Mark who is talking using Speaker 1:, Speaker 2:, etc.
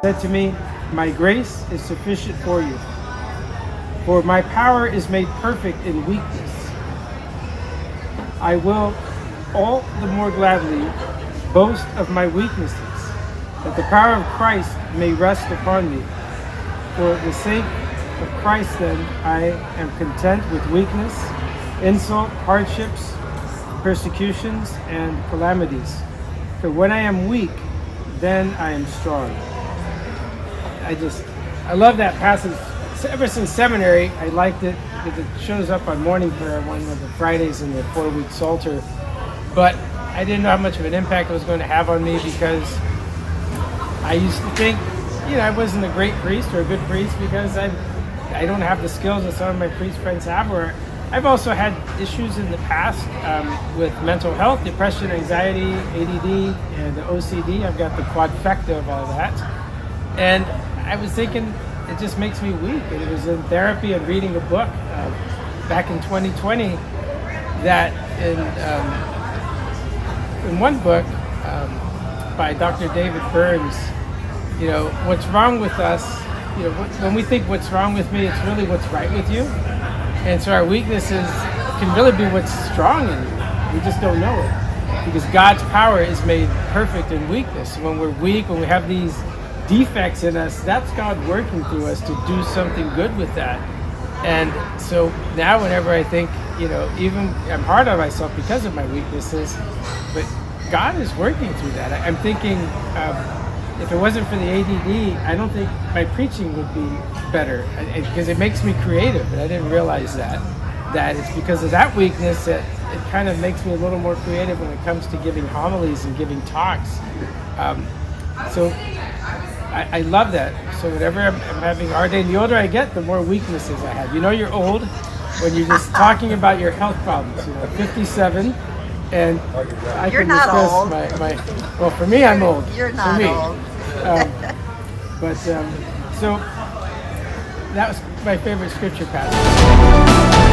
Speaker 1: said to me, "My grace is sufficient for you, for my power is made perfect in weakness. I will all the more gladly boast of my weaknesses, that the power of Christ may rest upon me. For the sake of Christ, then, I am content with weakness, insult, hardships, persecutions, and calamities. For when I am weak, then I am strong." I love that passage. Ever since seminary, I liked it because it shows up on morning prayer, one of the Fridays in the 4-week Psalter. But I didn't know how much of an impact it was going to have on me, because I used to think, I wasn't a great priest or a good priest because I don't have the skills that some of my priest friends have. Or I've also had issues in the past with mental health, depression, anxiety, ADD, and OCD. I've got the quadfecta of all that. And I was thinking, it just makes me weak. And it was in therapy and reading a book back in 2020 that in one book by Dr. David Burns, what's wrong with us, when we think what's wrong with me, it's really what's right with you. And so our weaknesses can really be what's strong in you. We just don't know it. Because God's power is made perfect in weakness. When we're weak, when we have these defects in us, that's God working through us to do something good with that. And so now whenever I think, even I'm hard on myself because of my weaknesses, but God is working through that. I'm thinking, if it wasn't for the ADD, I don't think my preaching would be better, because it makes me creative, and I didn't realize that it's because of that weakness that it kind of makes me a little more creative when it comes to giving homilies and giving talks. So I love that. So whenever I'm having our day, and the older I get, the more weaknesses I have. You're old when you're just talking about your health problems. 57, and I
Speaker 2: You're
Speaker 1: can
Speaker 2: not
Speaker 1: discuss
Speaker 2: old.
Speaker 1: well, for me, I'm old.
Speaker 2: You're not
Speaker 1: for me.
Speaker 2: old.
Speaker 1: So that was my favorite scripture passage.